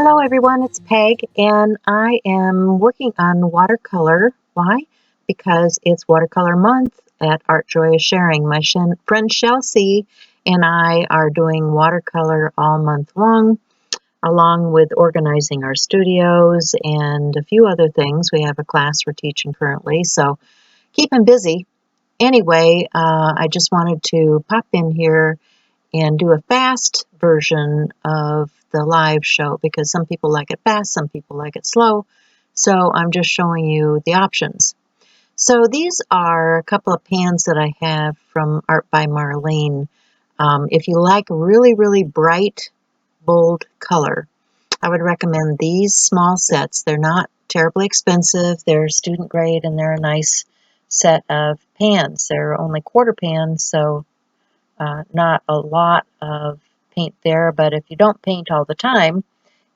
Hello everyone, it's Peg and I am working on watercolor. Why? Because it's watercolor month at Art Joy is Sharing. My friend Chelsea and I are doing watercolor all month long, along with organizing our studios and a few other things. We have a class we're teaching currently, so keeping busy. Anyway, I just wanted to pop in here and do a fast version of the live show because some people like it fast, some people like it slow. So I'm just showing you the options. So these are a couple of pans that I have from Art by Marlene. If you like really, really bright, bold color, I would recommend these small sets. They're not terribly expensive. They're student grade and they're a nice set of pans. They're only quarter pans, so not a lot of paint there, but if you don't paint all the time,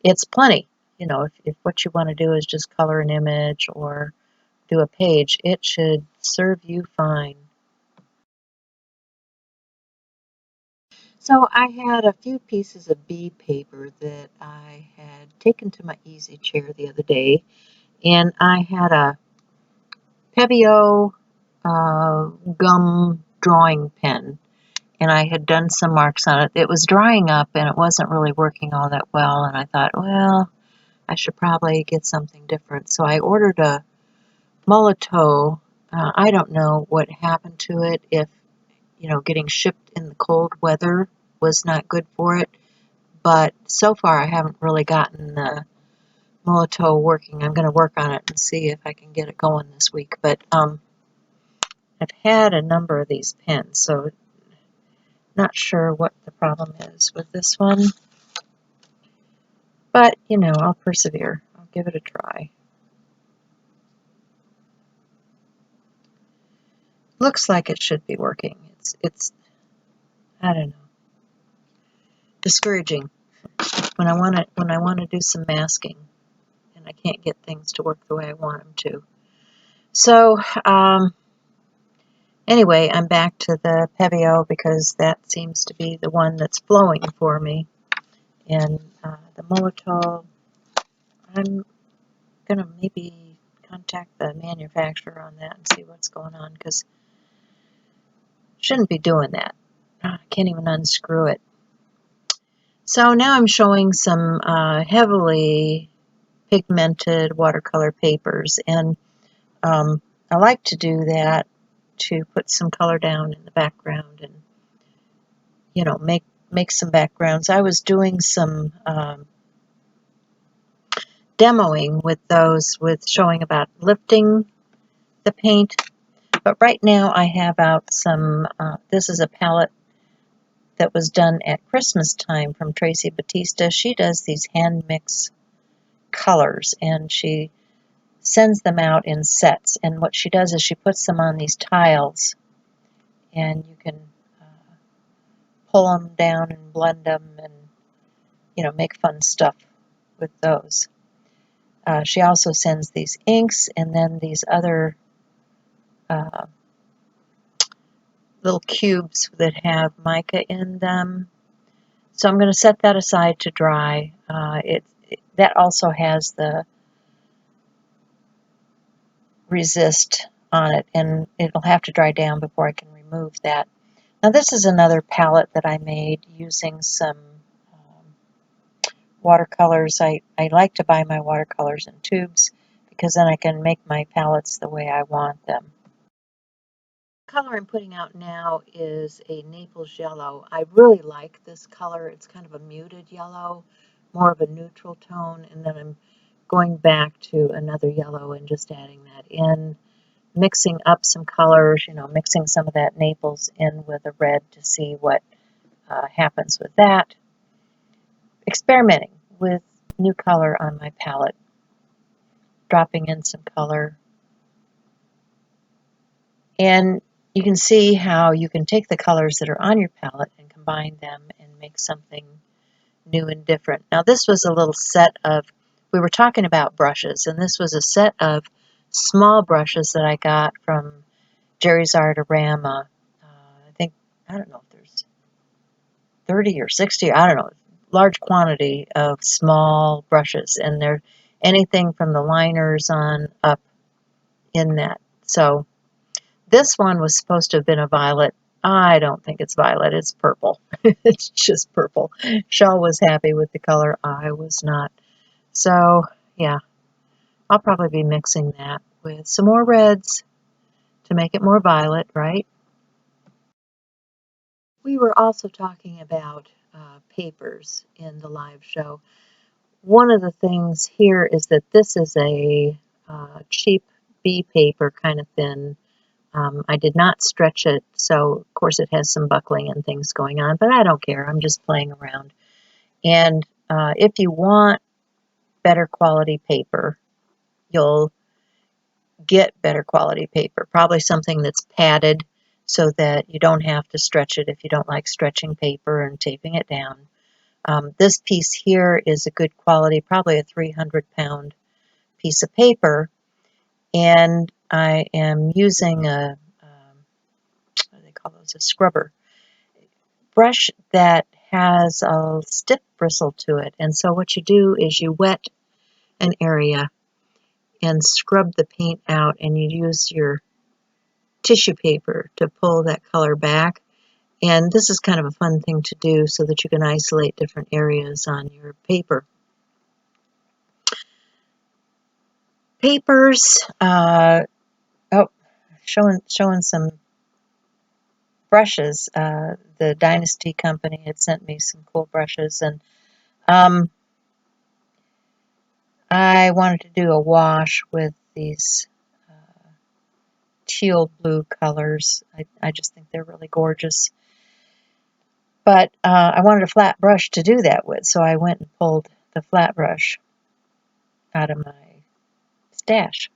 it's plenty. You know, if what you want to do is just color an image or do a page, it should serve you fine. So I had a few pieces of B paper that I had taken to my easy chair the other day, and I had a Pebeo gum drawing pen, and I had done some marks on it. It was drying up and it wasn't really working all that well, and I thought, well, I should probably get something different. So I ordered a Molotow. I don't know what happened to it, if, you know, getting shipped in the cold weather was not good for it, but so far I haven't really gotten the Molotow working. I'm going to work on it and see if I can get it going this week, but I've had a number of these pens, so not sure what the problem is with this one, but, you know, I'll persevere. I'll give it a try. Looks like it should be working. It's I don't know, discouraging when I want to do some masking and I can't get things to work the way I want them to. So anyway, I'm back to the Pebeo because that seems to be the one that's flowing for me. And the Molotow, I'm going to maybe contact the manufacturer on that and see what's going on, because shouldn't be doing that. I can't even unscrew it. So now I'm showing some heavily pigmented watercolor papers, and I like to do that to put some color down in the background and, you know, make some backgrounds. I was doing some demoing with those, with showing about lifting the paint, but right now I have out some, this is a palette that was done at Christmas time from Tracy Batista. She does these hand mix colors and she sends them out in sets, and what she does is she puts them on these tiles and you can pull them down and blend them and, you know, make fun stuff with those. She also sends these inks and then these other little cubes that have mica in them. So I'm going to set that aside to dry. That also has the resist on it, and it'll have to dry down before I can remove that. Now this is another palette that I made using some watercolors. I like to buy my watercolors in tubes because then I can make my palettes the way I want them. The color I'm putting out now is a Naples yellow. I really like this color. It's kind of a muted yellow, more of a neutral tone, and then I'm going back to another yellow and just adding that in, mixing up some colors, you know, mixing some of that Naples in with a red to see what happens with that. Experimenting with new color on my palette, dropping in some color. And you can see how you can take the colors that are on your palette and combine them and make something new and different. Now this was a little set of, we were talking about brushes, and this was a set of small brushes that I got from Jerry's Artorama. I think, I don't know if there's 30 or 60, I don't know, large quantity of small brushes, and they're anything from the liners on up in that. So this one was supposed to have been a violet. I don't think it's violet. It's purple. It's just purple. Shell was happy with the color. I was not. So yeah, I'll probably be mixing that with some more reds to make it more violet, right? We were also talking about papers in the live show. One of the things here is that this is a cheap B paper, kind of thin. I did not stretch it, so of course it has some buckling and things going on, but I don't care. I'm just playing around. And if you want better quality paper, you'll get better quality paper, probably something that's padded so that you don't have to stretch it if you don't like stretching paper and taping it down. This piece here is a good quality, probably a 300-pound piece of paper, and I am using what do they call those, a scrubber brush that has a stiff bristle to it. And so what you do is you wet an area and scrub the paint out, and you use your tissue paper to pull that color back. And this is kind of a fun thing to do so that you can isolate different areas on your paper. Papers, oh, showing some brushes. The Dynasty company had sent me some cool brushes, and I wanted to do a wash with these teal blue colors. I just think they're really gorgeous. But I wanted a flat brush to do that with, so I went and pulled the flat brush out of my stash.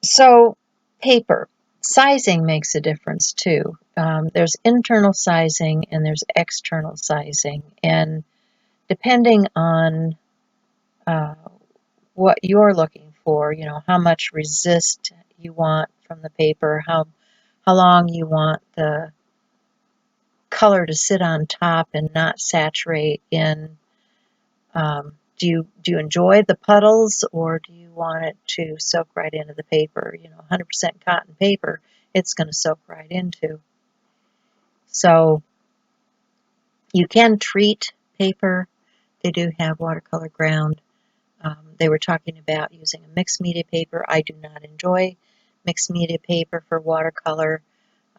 So paper. Sizing makes a difference too. There's internal sizing and there's external sizing. And depending on what you're looking for, you know, how much resist you want from the paper, how long you want the color to sit on top and not saturate in. Do you enjoy the puddles, or do you want it to soak right into the paper? You know, 100% cotton paper, it's going to soak right into. So you can treat paper. They do have watercolor ground. They were talking about using a mixed media paper. I do not enjoy mixed media paper for watercolor.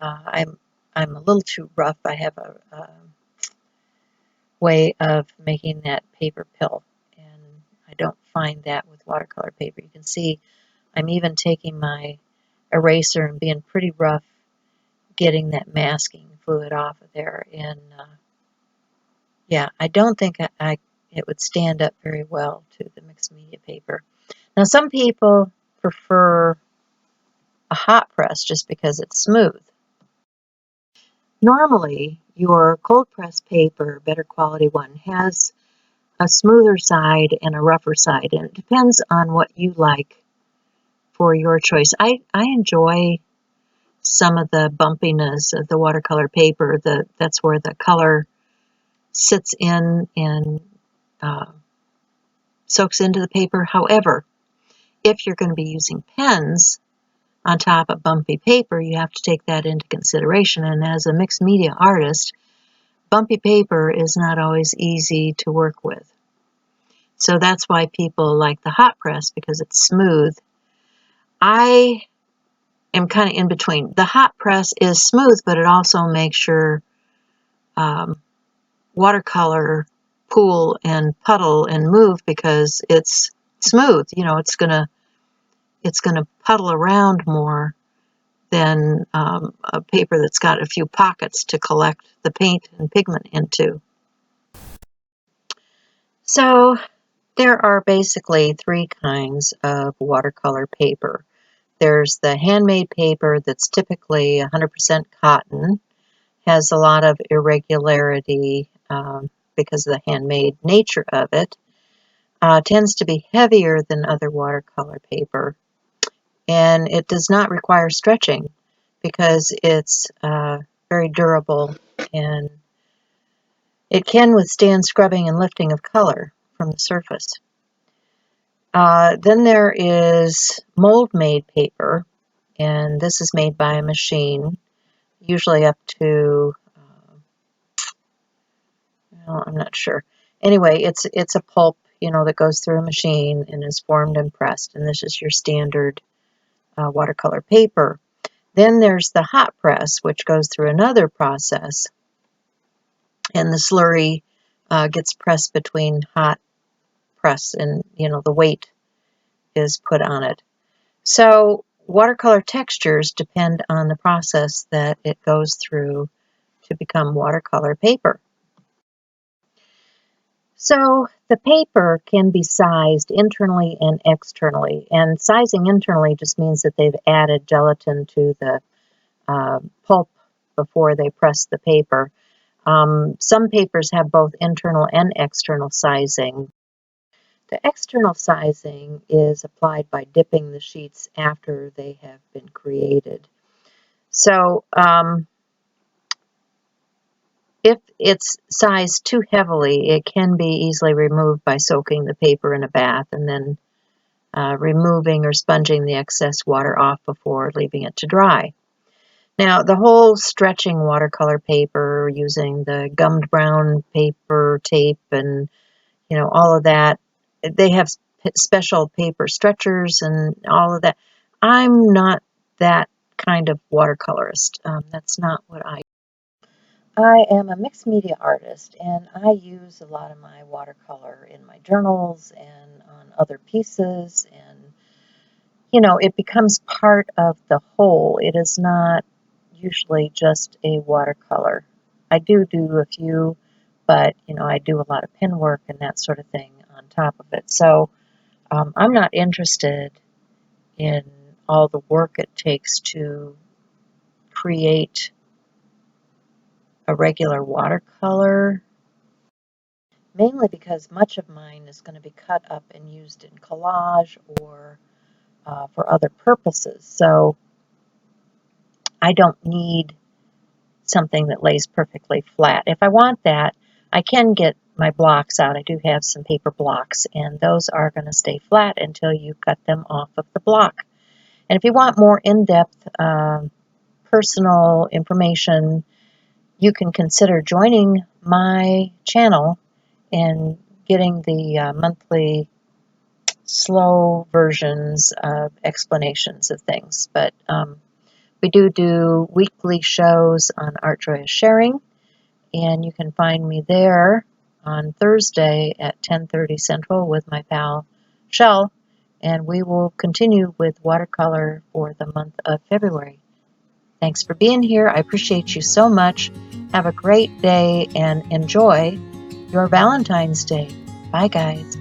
I'm a little too rough. I have a way of making that paper pill, and I don't find that with watercolor paper. You can see I'm even taking my eraser and being pretty rough getting that masking fluid off of there. And yeah, I don't think it would stand up very well to the mixed media paper. Now, some people prefer a hot press just because it's smooth. Normally, your cold press paper, better quality one, has a smoother side and a rougher side, and it depends on what you like for your choice. I enjoy some of the bumpiness of the watercolor paper. That's where the color sits in and soaks into the paper. However, if you're going to be using pens on top of bumpy paper, you have to take that into consideration. And as a mixed media artist, bumpy paper is not always easy to work with. So that's why people like the hot press, because it's smooth. I am kind of in between. The hot press is smooth, but it also makes your watercolor pool and puddle and move because it's smooth. You know, it's gonna puddle around more than a paper that's got a few pockets to collect the paint and pigment into. So there are basically three kinds of watercolor paper. There's the handmade paper that's typically 100% cotton, has a lot of irregularity because of the handmade nature of it, tends to be heavier than other watercolor paper, and it does not require stretching because it's very durable and it can withstand scrubbing and lifting of color from the surface. Then there is mold-made paper, and this is made by a machine, usually up to, well, I'm not sure. Anyway, it's a pulp, that goes through a machine and is formed and pressed, and this is your standard watercolor paper. Then there's the hot press, which goes through another process, and the slurry gets pressed between hot press and, the weight is put on it. So watercolor textures depend on the process that it goes through to become watercolor paper. So the paper can be sized internally and externally, and sizing internally just means that they've added gelatin to the pulp before they press the paper. Some papers have both internal and external sizing. The external sizing is applied by dipping the sheets after they have been created. So if it's sized too heavily, it can be easily removed by soaking the paper in a bath and then removing or sponging the excess water off before leaving it to dry. Now, the whole stretching watercolor paper using the gummed brown paper tape and, all of that, they have special paper stretchers and all of that. I'm not that kind of watercolorist. That's not what I am a mixed media artist, and I use a lot of my watercolor in my journals and on other pieces, and it becomes part of the whole. It is not usually just a watercolor. I do a few, but I do a lot of pen work and that sort of thing on top of it. So I'm not interested in all the work it takes to create a regular watercolor, mainly because much of mine is going to be cut up and used in collage or for other purposes. So I don't need something that lays perfectly flat. If I want that, I can get my blocks out. I do have some paper blocks, and those are going to stay flat until you cut them off of the block. And if you want more in-depth personal information, you can consider joining my channel and getting the monthly slow versions of explanations of things. But we do weekly shows on Art Joy is Sharing, and you can find me there on Thursday at 10:30 Central with my pal Shell, and we will continue with watercolor for the month of February. Thanks for being here. I appreciate you so much. Have a great day and enjoy your Valentine's Day. Bye, guys.